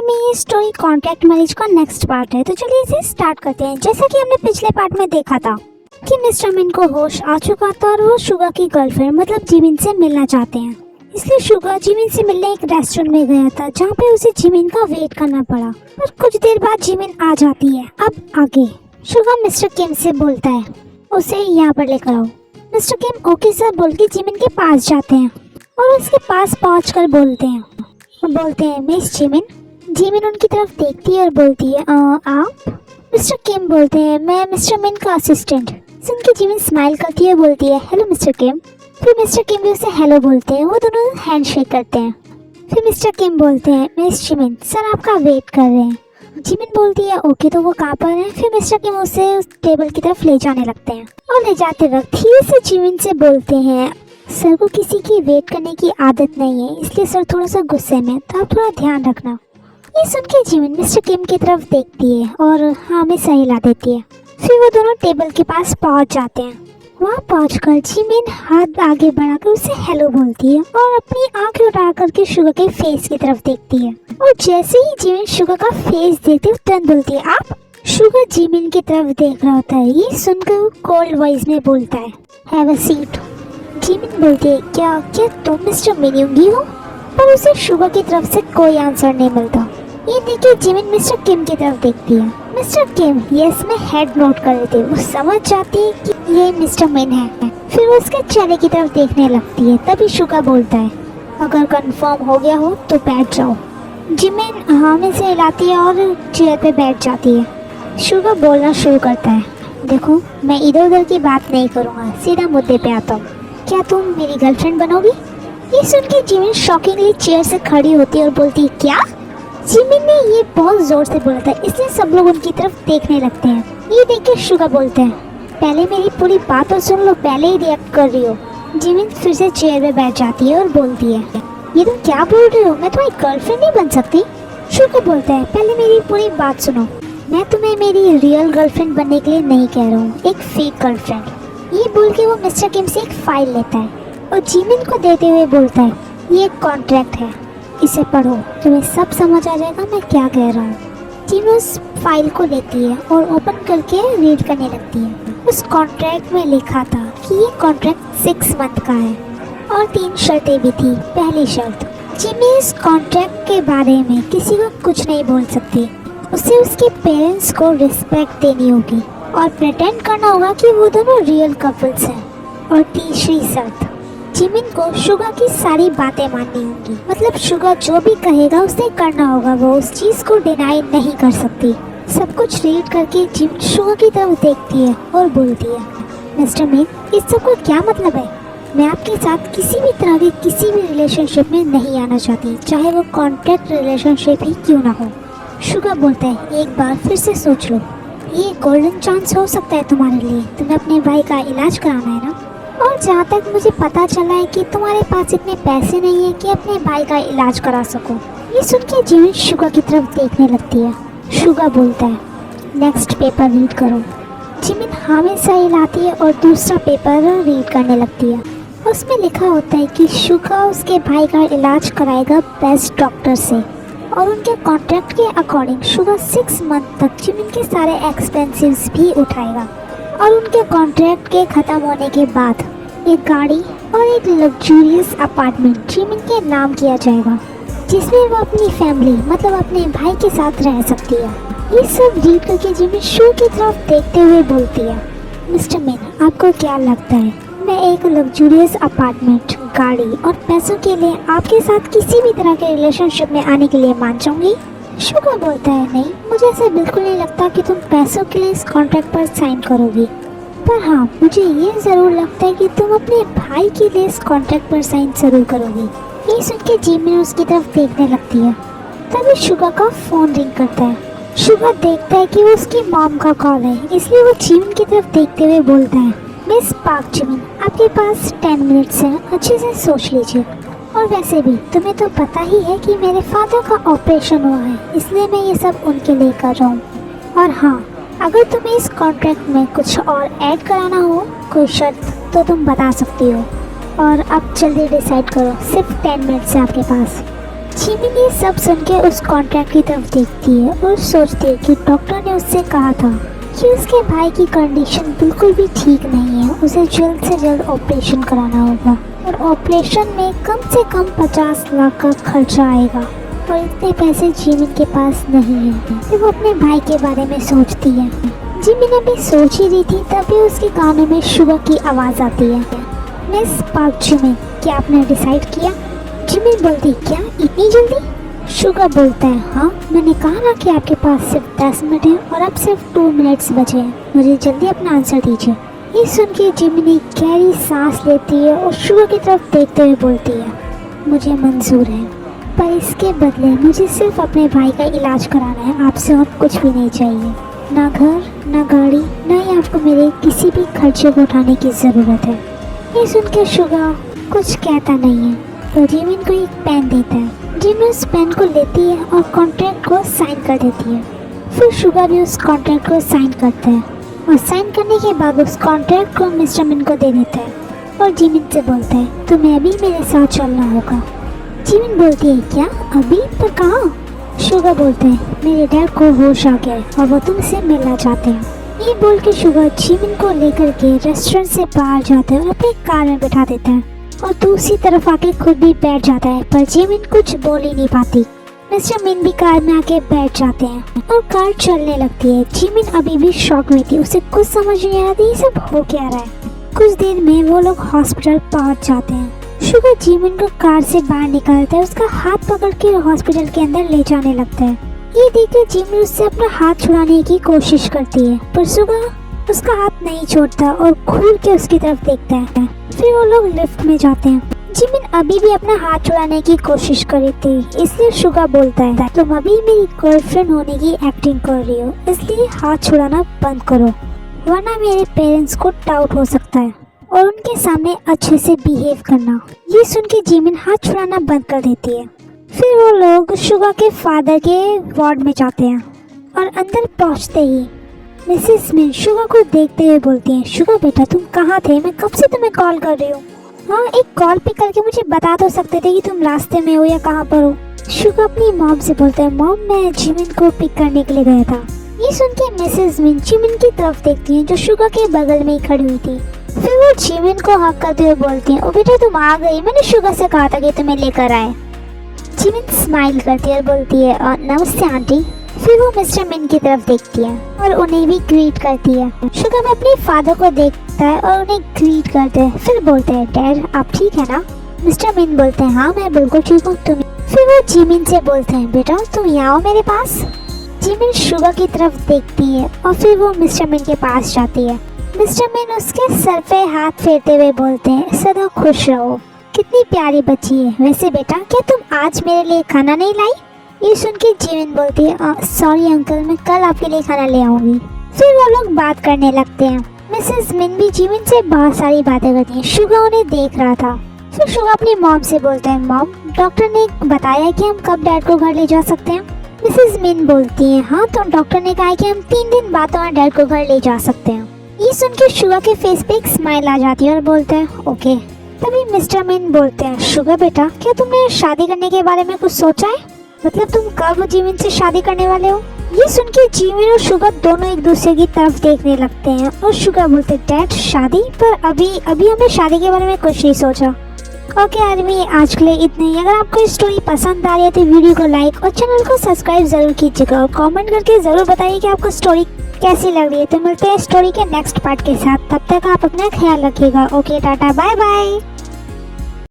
में ये story contract marriage का नेक्स्ट पार्ट है, तो चलिए इसे स्टार्ट करते हैं। जैसा कि हमने पिछले पार्ट में देखा था कि मिस्टर मिन को होश आ चुका था और वो शुगा की गर्लफ्रेंड मतलब जिमिन से मिलना चाहते हैं। इसलिए शुगा जिमिन से मिलने एक रेस्टोरेंट में गया था जहाँ पे उसे जिमिन का वेट करना पड़ा और कुछ देर बाद जिमिन आ जाती है। अब आगे शुगा मिस्टर किम से बोलता है उसे यहाँ पर लेकर आओ। मिस्टर किम ओके सर बोल के जिमिन के पास जाते हैं और उसके पास पहुंचकर बोलते हैं मिस जिमिन। जिमिन उनकी तरफ देखती है और बोलती है आप? मिस्टर किम बोलते हैं मैं मिस्टर मिन का असिस्टेंट। सुन के जिमिन स्माइल करती है, बोलती है हेलो मिस्टर किम। फिर मिस्टर किम भी उसे हेलो बोलते हैं, वो दोनों हैंडशेक करते हैं। फिर मिस्टर किम बोलते हैं मिस जिमिन सर आपका वेट कर रहे हैं। जिमिन बोलती है ओके तो वो कहाँ पर है। फिर मिस्टर किम उसे उस टेबल की तरफ ले जाने लगते हैं और ले जाते वक्त धीरे से जिमिन से बोलते हैं सर को किसी की वेट करने की आदत नहीं है, इसलिए सर थोड़ा सा गुस्से में, तो आप थोड़ा ध्यान रखना। ये सुन के जिमिन मिस्टर किम की तरफ देखती है और हाँ में सही ला देती है। फिर वो दोनों टेबल के पास पहुंच जाते हैं। वहाँ पहुंचकर जिमिन हाथ आगे बढ़ाकर उसे हेलो बोलती है और अपनी आंखें उठा करके शुगर के फेस की तरफ देखती है और जैसे ही जिमिन शुगर का फेस देखती है तुरंत बोलती है आप? शुगर जिमिन की तरफ देख रहा होता है। ये सुनकर वो कोल्ड वॉइस में बोलता है हैव अ सीट। जिमिन बोलती है क्या तुम मिस्टर मिन्यूंगी हो? पर उसे शुगर की तरफ से कोई आंसर नहीं मिलता। ये देखिए जिमिन मिस्टर किम की तरफ देखती है। मिस्टर किम यस में हेड नोट कर लेते हैं। वो समझ जाती है कि ये मिस्टर मिन है। फिर वो उसके चेहरे की तरफ देखने लगती है। तभी शुगा बोलता है अगर कंफर्म हो गया हो तो बैठ जाओ। जिमिन हाँ में से हिलाती है और चेयर पे बैठ जाती है। शुगा बोलना शुरू करता है देखो मैं इधर उधर की बात नहीं करूँगा, सीधा मुद्दे पे आता हूँ। क्या तुम मेरी गर्लफ्रेंड बनोगी? ये सुन के जिमिन शॉकिंगली चेयर से खड़ी होती है और बोलती है क्या? जिमिन ने ये बहुत जोर से बोला था इसलिए सब लोग उनकी तरफ देखने लगते हैं। ये देख के शुगा बोलते हैं पहले मेरी पूरी बात तो सुन लो, पहले ही रिएक्ट कर रही हो। जिमिन फिर से चेयर पे बैठ जाती है और बोलती है ये तुम क्या बोल रही हो, मैं तुम्हारी गर्लफ्रेंड नहीं बन सकती। शुगा बोलता है पहले मेरी पूरी बात सुनो, मैं तुम्हें मेरी रियल गर्लफ्रेंड बनने के लिए नहीं कह रहा हूँ, एक फेक गर्लफ्रेंड। ये बोल के वो मिस्टर किम से एक फाइल लेता है और जिमिन को देते हुए बोलता है ये एक कॉन्ट्रैक्ट है, इसे पढ़ो, तुम्हें सब समझ आ जाएगा मैं क्या कह रहा हूँ। जिमिन उस फाइल को लेती है और ओपन करके रीड करने लगती है। उस कॉन्ट्रैक्ट में लिखा था कि ये कॉन्ट्रैक्ट 6 मंथ का है और 3 शर्तें भी थी। पहली शर्त जिमिन इस कॉन्ट्रैक्ट के बारे में किसी को कुछ नहीं बोल सकती, उसे उसके पेरेंट्स को रिस्पेक्ट देनी होगी और प्रिटेंड करना होगा कि वो दोनों रियल कपल्स हैं। और तीसरी शर्त जिमिन को शुगा की सारी बातें माननी होंगी, मतलब शुगा जो भी कहेगा उसे करना होगा, वो उस चीज़ को डिनाई नहीं कर सकती। सब कुछ रीड करके जिमिन शुगा की तरफ देखती है और बोलती है मिस्टर मिन इस सब का क्या मतलब है? मैं आपके साथ किसी भी तरह के किसी भी रिलेशनशिप में नहीं आना चाहती, चाहे वो कॉन्ट्रैक्ट रिलेशनशिप ही क्यों ना हो। शुगा बोलता है एक बार फिर से सोच लो, ये गोल्डन चांस हो सकता है तुम्हारे लिए, तुम्हें अपने भाई का इलाज कराना है ना, और जहाँ तक मुझे पता चला है कि तुम्हारे पास इतने पैसे नहीं है कि अपने भाई का इलाज करा सको। ये सुन के जिमिन शुगा की तरफ देखने लगती है। शुगा बोलता है नेक्स्ट पेपर रीड करो। जिमिन हाँ में सही लाती है और दूसरा पेपर रीड करने लगती है। उसमें लिखा होता है कि शुगा उसके भाई का इलाज कराएगा बेस्ट डॉक्टर से और उनके कॉन्ट्रैक्ट के अकॉर्डिंग शुगा 6 मंथ तक जिमिन के सारे एक्सपेंसिव्स भी उठाएगा और उनके कॉन्ट्रैक्ट के ख़त्म होने के बाद एक गाड़ी और एक लग्जूरियस अपार्टमेंट जिमिन के नाम किया जाएगा, जिसमें वो अपनी फैमिली मतलब अपने भाई के साथ रह सकती है। ये सब रीड करके जिमिन शो की तरफ देखते हुए बोलती है मिस्टर मिन आपको क्या लगता है मैं एक लग्जूरियस अपार्टमेंट, गाड़ी और पैसों के लिए आपके साथ किसी भी तरह के रिलेशनशिप में आने के लिए मान जाऊंगी? शुगा बोलता है नहीं, मुझे ऐसा बिल्कुल नहीं लगता कि तुम पैसों के लिए इस कॉन्ट्रैक्ट पर साइन करोगी, पर हाँ मुझे ये ज़रूर लगता है कि तुम अपने भाई के लिए इस कॉन्ट्रैक्ट पर साइन ज़रूर करोगी। ये सुन के जिमिन उसकी तरफ देखने लगती है। तभी शुगा का फ़ोन रिंग करता है। शुगा देखता है कि वो उसकी मॉम का कॉल है, इसलिए वो जिमिन की तरफ देखते हुए बोलता है मिस पार्क जिमिन आपके पास 10 मिनट्स हैं, अच्छे से सोच लीजिए, और वैसे भी तुम्हें तो पता ही है कि मेरे फादर का ऑपरेशन हुआ है, इसलिए मैं ये सब उनके लिए कर रहा हूँ। और हाँ अगर तुम्हें इस कॉन्ट्रैक्ट में कुछ और ऐड कराना हो कोई शर्त तो तुम बता सकती हो, और अब जल्दी डिसाइड करो, सिर्फ 10 मिनट्स है आपके पास। जिमिन ये सब सुन के उस कॉन्ट्रैक्ट की तरफ देखती है और सोचती है कि डॉक्टर ने उससे कहा था कि उसके भाई की कंडीशन बिल्कुल भी ठीक नहीं है, उसे जल्द से जल्द ऑपरेशन कराना होगा और ऑपरेशन में कम से कम 50 लाख का खर्चा आएगा और इतने पैसे जिमिन के पास नहीं है। फिर वो अपने भाई के बारे में सोचती है। जिमिन अभी सोच ही रही थी तभी उसके कानों में शुगा की आवाज़ आती है। मिस पार्क जिमिन, क्या आपने डिसाइड किया? जिमिन बोलती, क्या इतनी जल्दी? शुगा बोलता है, हाँ मैंने कहा ना कि आपके पास सिर्फ 10 मिनट है और अब सिर्फ 2 मिनट्स बचे हैं, मुझे जल्दी अपना आंसर दीजिए। ये सुन के जिमिनी गहरी सांस लेती है और शुगा की तरफ देखते हुए बोलती है, मुझे मंजूर है, पर इसके बदले मुझे सिर्फ अपने भाई का इलाज कराना है, आपसे और कुछ भी नहीं चाहिए। ना घर, ना गाड़ी, ना ही आपको मेरे किसी भी खर्चे को उठाने की ज़रूरत है। ये सुन के शुगा कुछ कहता नहीं है तो जिमिन को एक पेन देता है। जिमिन उस पेन को लेती है और कॉन्ट्रैक्ट को साइन कर देती है। फिर शुगा भी उस कॉन्ट्रैक्ट को साइन करता है और साइन करने के बाद उस कॉन्ट्रैक्ट को मिस्टर मिन को दे देता है और जिमिन से बोलता है, तुम्हें अभी मेरे साथ चलना होगा। जिमिन बोलती है, क्या अभी? पर कहाँ? शुगा बोलते हैं, मेरे डैड को होश आ गया है और वो तुमसे मिलना चाहते हैं। ये बोल के शुगा जिमिन को लेकर के रेस्टोरेंट से बाहर जाता है और अपनी कार में बैठा देता है और दूसरी तरफ आके खुद भी बैठ जाता है, पर जिमिन कुछ बोल ही नहीं पाती। मिस्टर मिन भी कार में आके बैठ जाते हैं और कार चलने लगती है। जिमिन अभी भी शॉक में थी, उसे कुछ समझ नहीं आ रहा था ये सब हो क्या रहा है। कुछ देर में वो लोग हॉस्पिटल पहुंच जाते हैं। शुगा जिमिन को कार से बाहर निकालता है, उसका हाथ पकड़ के हॉस्पिटल के अंदर ले जाने लगता है। ये देखकर जिमिन उससे अपना हाथ छुड़ाने की कोशिश करती है, पर शुगा उसका हाथ नहीं छोड़ता और घूर के उसकी तरफ देखता है। फिर वो लोग लिफ्ट में जाते हैं। जिमिन अभी भी अपना हाथ छुड़ाने की कोशिश कर रही थी, इसलिए शुगा बोलता है, तुम अभी मेरी गर्लफ्रेंड होने की एक्टिंग कर रही हो, इसलिए हाथ छुड़ाना बंद करो, वरना मेरे पेरेंट्स को डाउट हो सकता है और उनके सामने अच्छे से बिहेव करना। ये सुन के जिमिन हाथ छुड़ाना बंद कर देती है। फिर वो लोग शुगा के फादर के वार्ड में जाते हैं और अंदर पहुंचते ही मिसेस मिन शुगा को देखते हुए बोलती है, शुगा बेटा तुम कहाँ थे? मैं कब से तुम्हें कॉल कर रही हूँ। हाँ, एक कॉल पिक करके मुझे बता तो सकते थे कि तुम रास्ते में हो या कहाँ पर हो। शुगा अपनी मॉम से बोलता है, मॉम मैं जिमिन को पिक करने के लिए गया था। ये सुन के मिसेस मिन जिमिन की तरफ देखती है जो शुगा के बगल में ही खड़ी हुई थी। फिर वो जिमिन को हक करते हुए बोलती है, ओ बेटा तुम आ गई, मैंने शुगा से कहा था कि तुम्हें लेकर आए। जिमिन स्माइल करती है और बोलती है, नमस्ते आंटी। फिर वो मिस्टर मिन की तरफ देखती है और उन्हें भी ग्रीट करती है। शुगा भी अपने फादर को देखता है और उन्हें ग्रीट करते हैं। फिर बोलते हैं, डैड आप ठीक है ना? मिस्टर मिन बोलते हैं, हाँ मैं बिल्कुल ठीक हूँ, तुम? फिर वो जिमिन से बोलते हैं, बेटा तुम यहाँ आओ मेरे पास। जिमिन शुगा की तरफ देखती है और फिर वो मिस्टर मिन के पास जाती है। मिस्टर मिन उसके सर पे हाथ फेरते हुए बोलते हैं, सदा खुश रहो, कितनी प्यारी बच्ची है। वैसे बेटा क्या तुम आज मेरे लिए खाना नहीं लाई? ये सुन के जिमिन बोलती है, सॉरी अंकल मैं कल आपके लिए खाना ले आऊंगी। फिर वो लोग बात करने लगते हैं। मिसेस मिन भी जिमिन से बहुत सारी बातें करती है। शुगा उन्हें देख रहा था। फिर शुगा अपनी मॉम से बोलते हैं, मॉम डॉक्टर ने बताया कि हम कब डैड को घर ले जा सकते हैं? मिसेस मिन बोलती है, हाँ तो डॉक्टर ने कहा कि हम 3 दिन बाद तुम्हारे डैड को घर ले जा सकते हैं। ये सुन के शुगा के फेस पे एक स्माइल आ जाती है और बोलते हैं, ओके। तभी मिस्टर मिन बोलते हैं, शुगा बेटा क्या तुमने शादी करने के बारे में कुछ सोचा है? मतलब तुम कब जिमिन से शादी करने वाले हो? ये सुन के जिमिन और शुगा दोनों एक दूसरे की तरफ देखने लगते हैं और शुगा बोलते, डैड शादी? पर अभी हमने शादी के बारे में कुछ नहीं सोचा। ओके आदमी, आज के लिए इतना ही। अगर आपको स्टोरी पसंद आ रही है तो वीडियो को लाइक और चैनल को सब्सक्राइब जरूर कीजिएगा और कमेंट करके जरूर बताइए कि आपको स्टोरी कैसी लग रही है। तो मिलते हैं स्टोरी के नेक्स्ट पार्ट के साथ, तब तक आप अपना ख्याल रखिएगा। Okay tata bye bye.